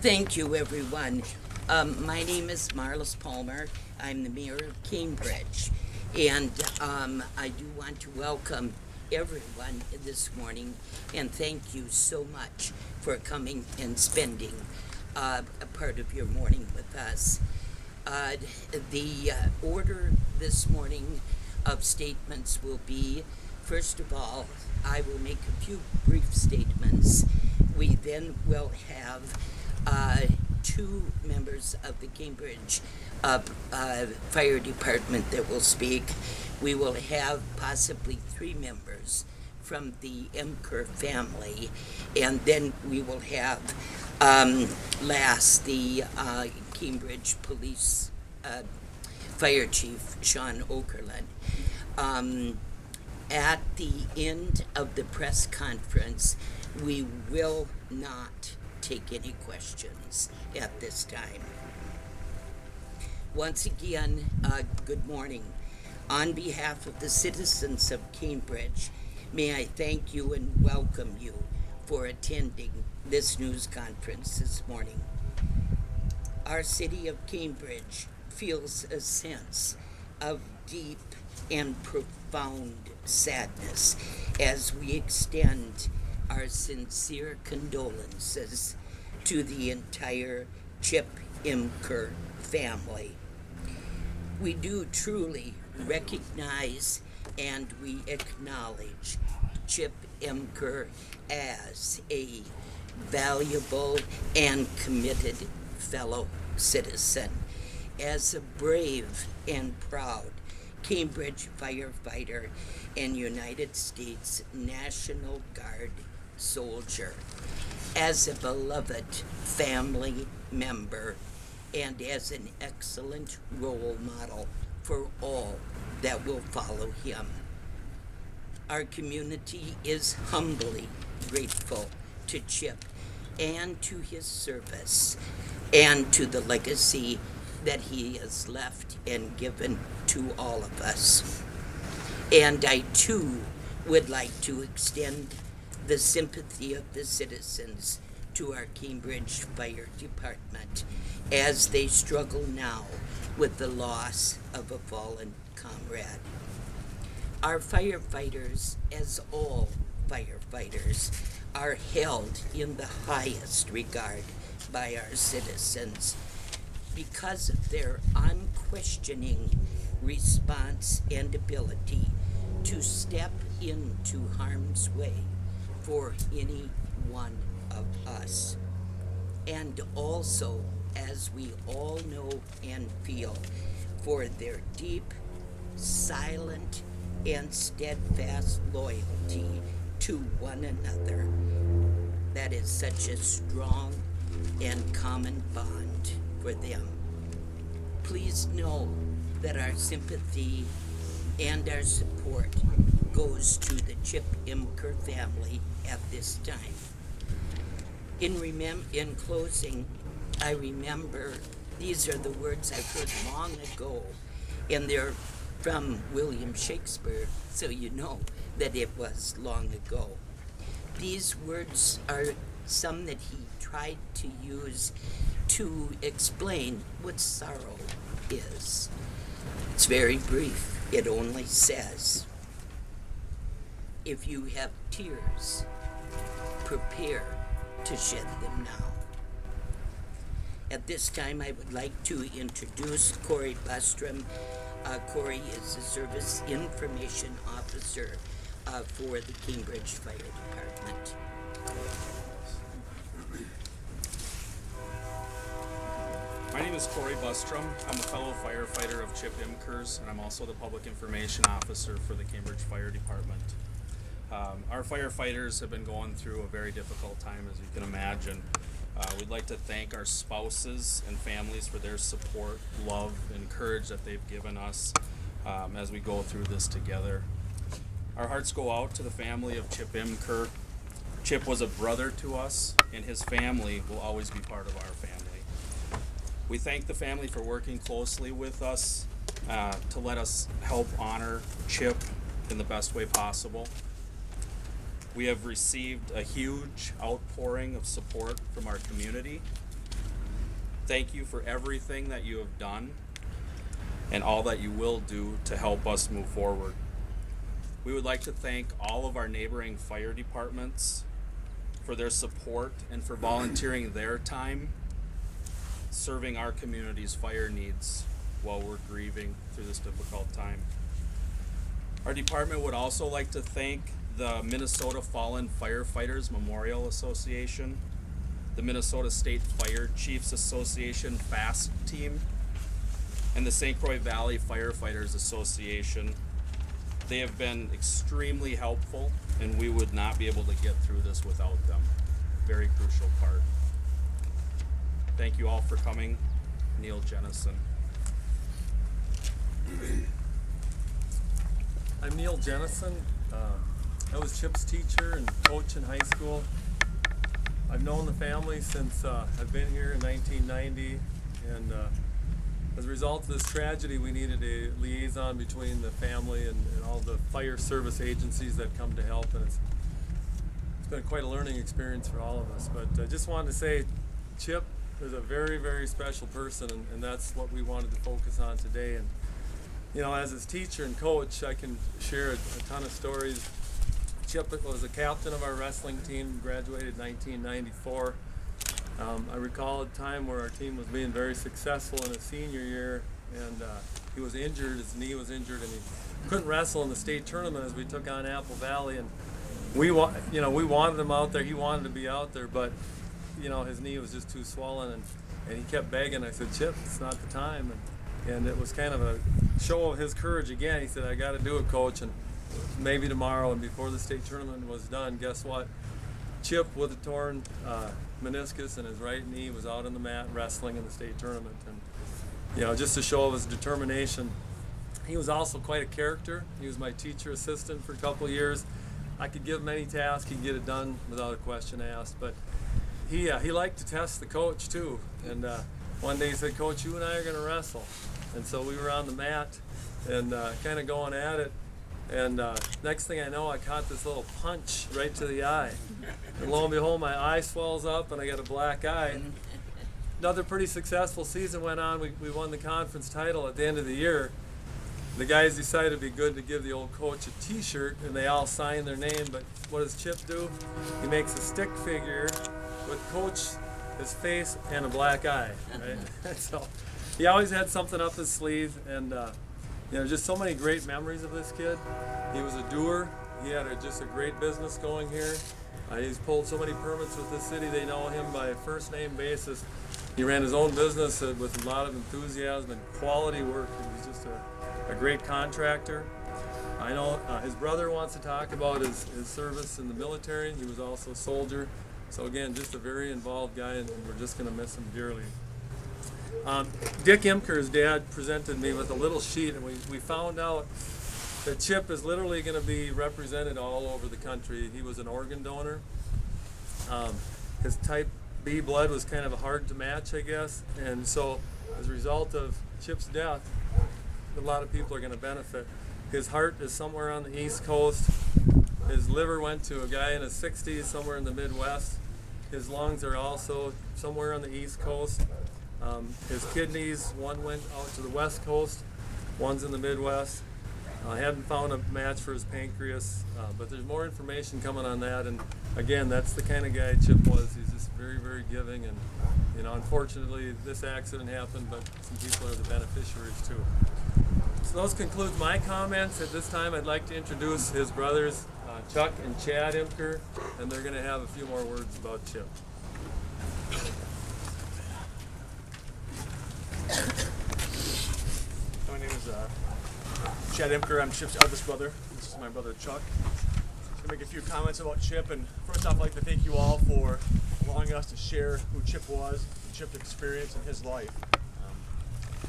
Thank you, everyone. My name is Marlis Palmer. I'm the mayor of Cambridge. And I do want to welcome everyone this morning and thank you so much for coming and spending a part of your morning with us. The order this morning of statements will be, first of all, I will make a few brief statements. We then will have two members of the Cambridge Fire Department that will speak. We will have possibly three members from the Imker family, and then we will have last the Cambridge Police Fire Chief Sean Okerlund. At the end of the press conference, we will not take any questions at this time. Once again, good morning. On behalf of the citizens of Cambridge, may I thank you and welcome you for attending this news conference this morning. Our city of Cambridge feels a sense of deep and profound sadness as we extend our sincere condolences to the entire Chip Imker family. We do truly recognize and we acknowledge Chip Imker as a valuable and committed fellow citizen, as a brave and proud Cambridge firefighter and United States National Guard soldier, as a beloved family member, and as an excellent role model for all that will follow him. Our community is humbly grateful to Chip and to his service and to the legacy that he has left and given to all of us. And I too would like to extend the sympathy of the citizens to our Cambridge Fire Department as they struggle now with the loss of a fallen comrade. Our firefighters, as all firefighters, are held in the highest regard by our citizens because of their unquestioning response and ability to step into harm's way for any one of us. And also, as we all know and feel, for their deep, silent, and steadfast loyalty to one another. That is such a strong and common bond for them. Please know that our sympathy and our support goes to the Chip Imker family at this time. In closing, I remember these are the words I heard long ago, and they're from William Shakespeare, so you know that it was long ago. These words are some that he tried to use to explain what sorrow is. It's very brief. It only says, if you have tears, prepare to shed them now. At this time, I would like to introduce Corey Bustrom. Corey is the Service Information Officer for the Cambridge Fire Department. My name is Corey Bustrom. I'm a fellow firefighter of Chip Imker's, and I'm also the Public Information Officer for the Cambridge Fire Department. Our firefighters have been going through a very difficult time, as you can imagine. We'd like to thank our spouses and families for their support, love, and courage that they've given us as we go through this together. Our hearts go out to the family of Chip Imker. Chip was a brother to us, and his family will always be part of our family. We thank the family for working closely with us to let us help honor Chip in the best way possible. We have received a huge outpouring of support from our community, Thank you for everything that you have done and all that you will do to help us move forward. We would like to thank all of our neighboring fire departments for their support and for volunteering their time serving our community's fire needs while we're grieving through this difficult time. Our department would also like to thank the Minnesota Fallen Firefighters Memorial Association, the Minnesota State Fire Chiefs Association FAST team, and the St. Croix Valley Firefighters Association. They have been extremely helpful, and we would not be able to get through this without them. Very crucial part. Thank you all for coming. Neil Jennison. I'm Neil Jennison. I was Chip's teacher and coach in high school. I've known the family since I've been here in 1990, and as a result of this tragedy, we needed a liaison between the family and all the fire service agencies that come to help, and it's been quite a learning experience for all of us. But I just wanted to say, Chip is a very, very special person, and that's what we wanted to focus on today. And you know, as his teacher and coach, I can share a ton of stories. Chip was a captain of our wrestling team, graduated in 1994. I recall a time where our team was being very successful in his senior year, and he was injured, his knee was injured, and he couldn't wrestle in the state tournament as we took on Apple Valley. And we wanted him out there, he wanted to be out there, but you know, his knee was just too swollen, and he kept begging. I said, Chip, it's not the time. And it was kind of a show of his courage again. He said, I got to do it, coach, and maybe tomorrow. And before the state tournament was done, guess what? Chip, with a torn meniscus in his right knee, was out on the mat wrestling in the state tournament. And you know, just a show of his determination. He was also quite a character. He was my teacher assistant for a couple of years. I could give him any task, he'd get it done without a question asked. But he liked to test the coach too. And one day he said, Coach, you and I are going to wrestle. And so we were on the mat and kind of going at it. And next thing I know, I caught this little punch right to the eye. And lo and behold, my eye swells up and I got a black eye. Another pretty successful season went on. We won the conference title at the end of the year. The guys decided it'd be good to give the old coach a t-shirt, and they all signed their name. But what does Chip do? He makes a stick figure with Coach, his face, and a black eye. Right? So he always had something up his sleeve, and you know, just so many great memories of this kid. He was a doer. He had just a great business going here. He's pulled so many permits with the city. They know him by first name basis. He ran his own business with a lot of enthusiasm and quality work. He was just a great contractor. I know his brother wants to talk about his service in the military. He was also a soldier. So again, just a very involved guy, and we're just going to miss him dearly. Dick Imker's dad presented me with a little sheet, and we found out that Chip is literally going to be represented all over the country. He was an organ donor. His type B blood was kind of hard to match, I guess, and so as a result of Chip's death, a lot of people are going to benefit. His heart is somewhere on the East Coast. His liver went to a guy in his 60s somewhere in the Midwest. His lungs are also somewhere on the East Coast. His kidneys, one went out to the West Coast, one's in the Midwest. I haven't found a match for his pancreas, but there's more information coming on that. And again, that's the kind of guy Chip was. He's just very, very giving. And you know, unfortunately, this accident happened, but some people are the beneficiaries too. So those conclude my comments. At this time, I'd like to introduce his brothers, Chuck and Chad Imker, and they're going to have a few more words about Chip. My name is Chad Imker. I'm Chip's eldest brother. This is my brother Chuck. I'm going to make a few comments about Chip, and first off, I'd like to thank you all for allowing us to share who Chip was, Chip's experience in his life.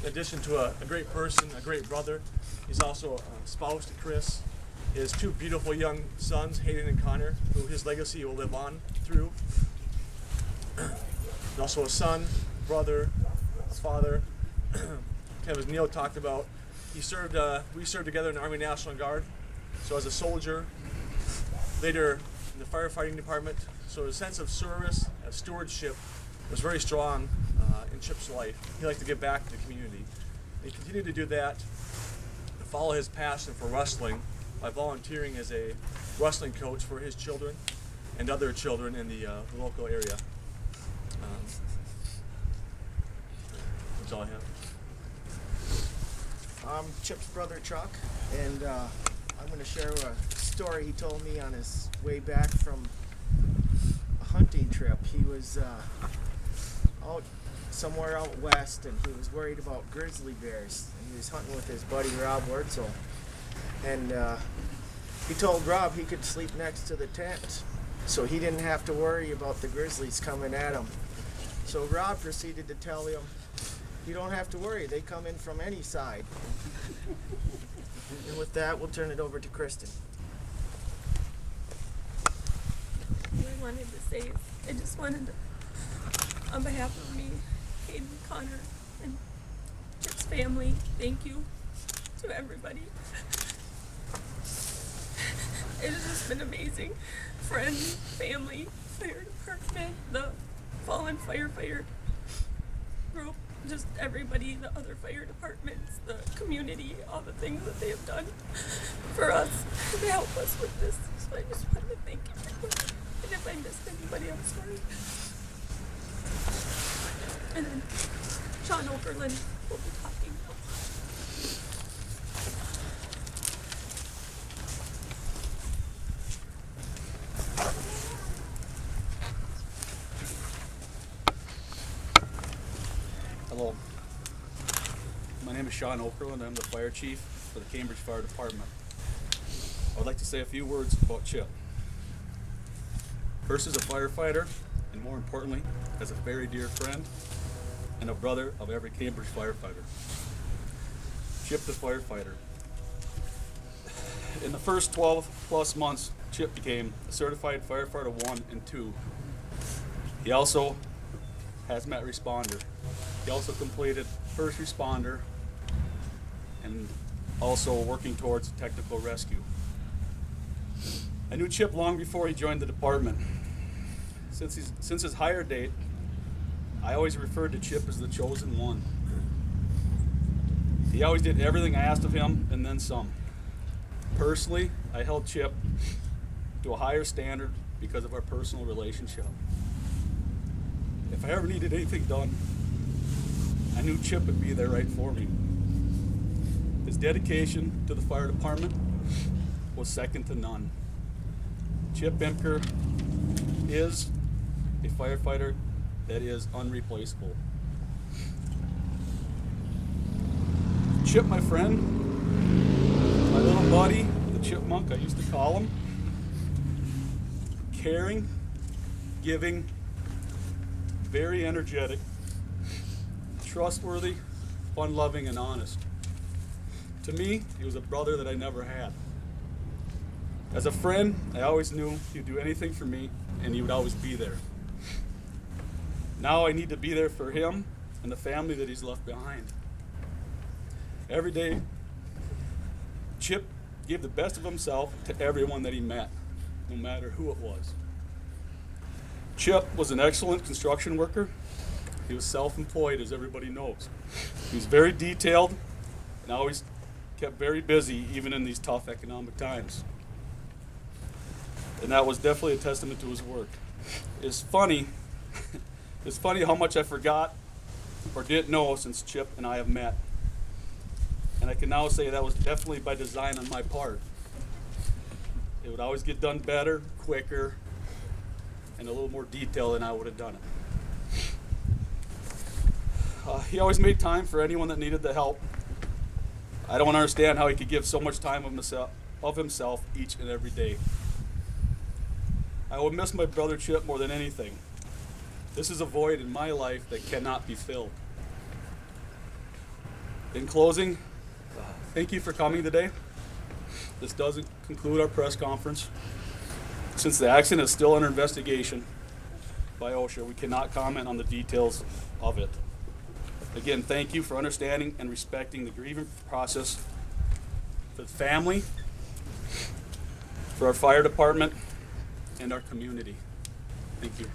In addition to a great person, a great brother, he's also a spouse to Chris. He has two beautiful young sons, Hayden and Connor, who his legacy will live on through. He's also a son, brother, his father. Kind of as Neil talked about, we served together in the Army National Guard. So as a soldier, later in the firefighting department. So the sense of service and stewardship was very strong in Chip's life. He liked to give back to the community. He continued to do that and follow his passion for wrestling by volunteering as a wrestling coach for his children and other children in the local area. That's all I have. I'm Chip's brother Chuck, and I'm going to share a story he told me on his way back from a hunting trip. He was out somewhere out west, and he was worried about grizzly bears. And he was hunting with his buddy Rob Wurtzel, and he told Rob he could sleep next to the tent, so he didn't have to worry about the grizzlies coming at him. So Rob proceeded to tell him, "You don't have to worry, they come in from any side." And with that, we'll turn it over to Kristen. What I wanted to say is, I just wanted to, on behalf of me, Hayden, Connor, and Chip's family, thank you to everybody. It has just been amazing. Friends, family, fire department, the fallen firefighter group, just everybody, the other fire departments, the community, all the things that they have done for us to help us with this. So I just wanted to thank everyone. And if I missed anybody, I'm sorry. And then Sean Oberlin will be talking now. Hello. My name is Sean Okerlund. I'm the fire chief for the Cambridge Fire Department. I would like to say a few words about Chip. First, as a firefighter, and more importantly, as a very dear friend and a brother of every Cambridge firefighter. Chip the firefighter. In the first 12 plus months, Chip became a certified firefighter 1 and 2. He also hazmat responder. He also completed first responder and also working towards technical rescue. I knew Chip long before he joined the department. Since his hire date, I always referred to Chip as the chosen one. He always did everything I asked of him and then some. Personally, I held Chip to a higher standard because of our personal relationship. If I ever needed anything done, I knew Chip would be there right for me. His dedication to the fire department was second to none. Chip Imker is a firefighter that is unreplaceable. Chip, my friend, my little buddy, the chipmunk I used to call him, caring, giving, very energetic, trustworthy, fun-loving, and honest. To me, he was a brother that I never had. As a friend, I always knew he'd do anything for me, and he would always be there. Now I need to be there for him and the family that he's left behind. Every day, Chip gave the best of himself to everyone that he met, no matter who it was. Chip was an excellent construction worker. He was self-employed, as everybody knows. He was very detailed and always kept very busy, even in these tough economic times. And that was definitely a testament to his work. It's funny how much I forgot or didn't know since Chip and I have met. And I can now say that was definitely by design on my part. It would always get done better, quicker, and a little more detail than I would have done it. He always made time for anyone that needed the help. I don't understand how he could give so much time of himself each and every day. I will miss my brother Chip more than anything. This is a void in my life that cannot be filled. In closing, thank you for coming today. This doesn't conclude our press conference. Since the accident is still under investigation by OSHA, we cannot comment on the details of it. Again, thank you for understanding and respecting the grieving process for the family, for our fire department, and our community. Thank you.